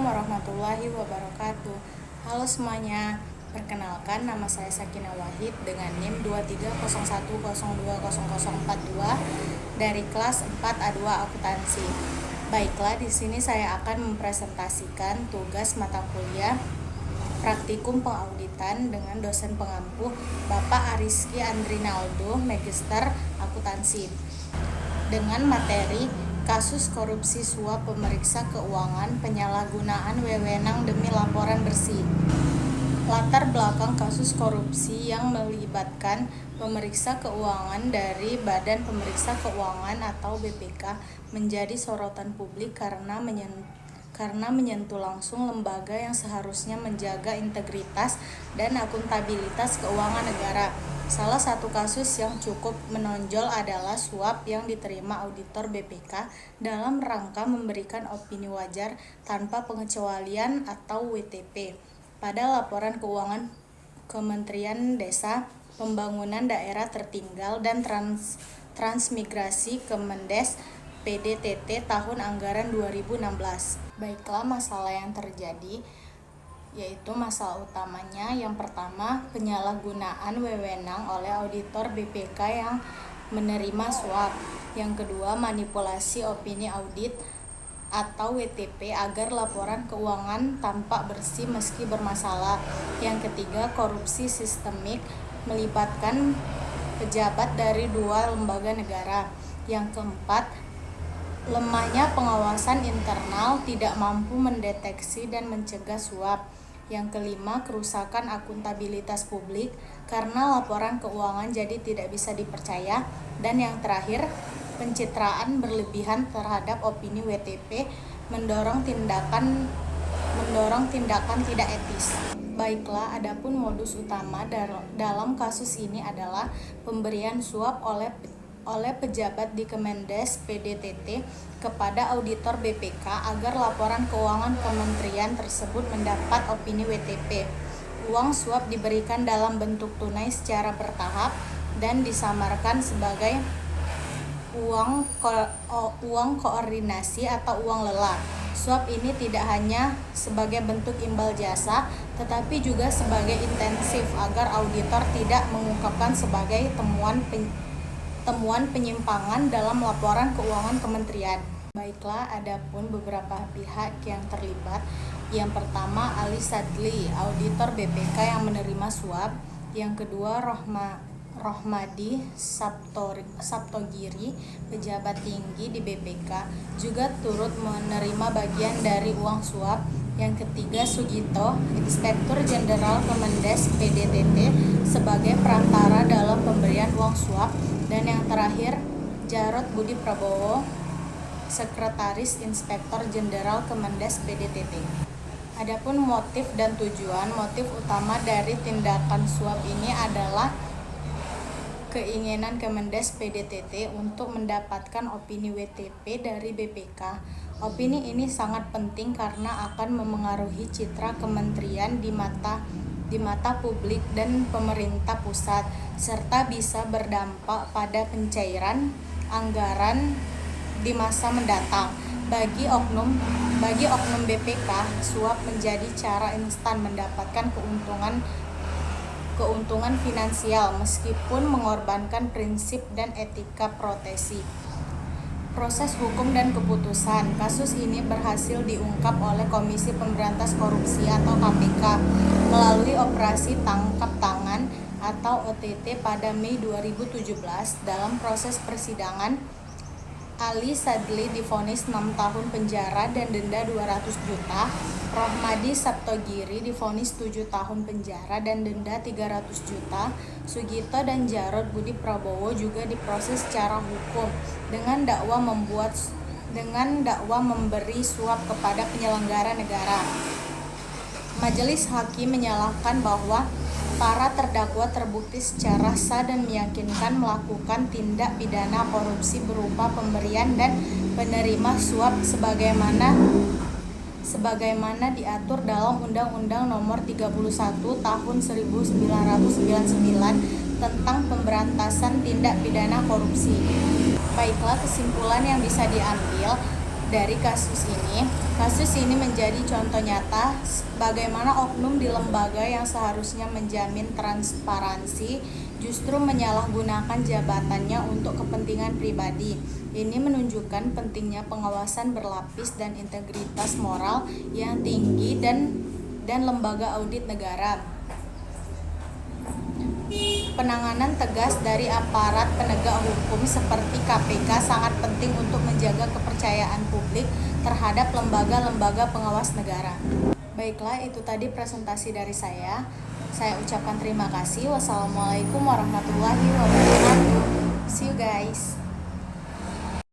warahmatullahi wabarakatuh. Halo semuanya, perkenalkan nama saya Sakinah Wahid dengan NIM 2301020042 dari kelas 4A2 Akuntansi. Baiklah, di sini saya akan mempresentasikan tugas mata kuliah Praktikum Pengauditan dengan dosen pengampu Bapak Ariski Andrinaldo, Magister Akuntansi, dengan materi kasus korupsi suap pemeriksa keuangan, penyalahgunaan wewenang demi laporan bersih. Latar belakang kasus korupsi yang melibatkan pemeriksa keuangan dari Badan Pemeriksa Keuangan atau BPK menjadi sorotan publik karena menyentuh langsung lembaga yang seharusnya menjaga integritas dan akuntabilitas keuangan negara. Salah satu kasus yang cukup menonjol adalah suap yang diterima auditor BPK dalam rangka memberikan opini wajar tanpa pengecualian atau WTP pada laporan keuangan Kementerian Desa, Pembangunan Daerah Tertinggal dan Transmigrasi Kemendes PDTT tahun anggaran 2016. Baiklah, masalah yang terjadi yaitu masalah utamanya yang pertama, penyalahgunaan wewenang oleh auditor BPK yang menerima suap. Yang kedua, manipulasi opini audit atau WTP agar laporan keuangan tampak bersih meski bermasalah. Yang ketiga, korupsi sistemik melibatkan pejabat dari dua lembaga negara. Yang keempat, lemahnya pengawasan internal tidak mampu mendeteksi dan mencegah suap. Yang kelima, kerusakan akuntabilitas publik karena laporan keuangan jadi tidak bisa dipercaya. Dan yang terakhir, pencitraan berlebihan terhadap opini WTP mendorong tindakan tidak etis. Baiklah, adapun modus utama dalam kasus ini adalah pemberian suap oleh pejabat di Kemendes PDTT kepada auditor BPK agar laporan keuangan kementerian tersebut mendapat opini WTP. Uang suap diberikan dalam bentuk tunai secara bertahap dan disamarkan sebagai uang koordinasi atau uang lelah. Suap ini tidak hanya sebagai bentuk imbal jasa, tetapi juga sebagai intensif agar auditor tidak mengungkapkan sebagai temuan penyimpangan dalam laporan keuangan kementerian. Baiklah, adapun beberapa pihak yang terlibat. Yang pertama, Ali Sadli, auditor BPK yang menerima suap. Yang kedua, Rohmadi Saptogiri, pejabat tinggi di BPK, juga turut menerima bagian dari uang suap. Yang ketiga, Sugito, Inspektur Jenderal Kemendes PDTT, sebagai perantara dalam pemberian uang suap. Dan yang terakhir, Jarod Budi Prabowo, Sekretaris Inspektor Jenderal Kemendes PDTT. Adapun motif dan tujuan, motif utama dari tindakan suap ini adalah keinginan Kemendes PDTT untuk mendapatkan opini WTP dari BPK. Opini ini sangat penting karena akan memengaruhi citra kementerian di mata publik dan pemerintah pusat, serta bisa berdampak pada pencairan anggaran di masa mendatang. Bagi oknum BPK, suap menjadi cara instan mendapatkan keuntungan finansial meskipun mengorbankan prinsip dan etika profesi. Proses hukum dan keputusan. Kasus ini berhasil diungkap oleh Komisi Pemberantas Korupsi atau KPK melalui operasi tangkap tangan atau OTT pada Mei 2017. Dalam proses persidangan, Ali Sadli divonis 6 tahun penjara dan denda 200 juta. Rohmadi Saptogiri divonis 7 tahun penjara dan denda 300 juta. Sugito dan Jarod Budi Prabowo juga diproses secara hukum dengan dakwa memberi suap kepada penyelenggara negara. Majelis hakim menyalahkan bahwa para terdakwa terbukti secara sah dan meyakinkan melakukan tindak pidana korupsi berupa pemberian dan penerima suap sebagaimana diatur dalam Undang-Undang Nomor 31 Tahun 1999 tentang pemberantasan tindak pidana korupsi. Baiklah, kesimpulan yang bisa diambil dari kasus ini. Kasus ini menjadi contoh nyata bagaimana oknum di lembaga yang seharusnya menjamin transparansi justru menyalahgunakan jabatannya untuk kepentingan pribadi. Ini menunjukkan pentingnya pengawasan berlapis dan integritas moral yang tinggi dan lembaga audit negara. Penanganan tegas dari aparat penegak hukum seperti KPK sangat penting untuk menjaga kepercayaan publik terhadap lembaga-lembaga pengawas negara. Baiklah, itu tadi presentasi dari saya. Saya ucapkan terima kasih. Wassalamualaikum warahmatullahi wabarakatuh. See you guys.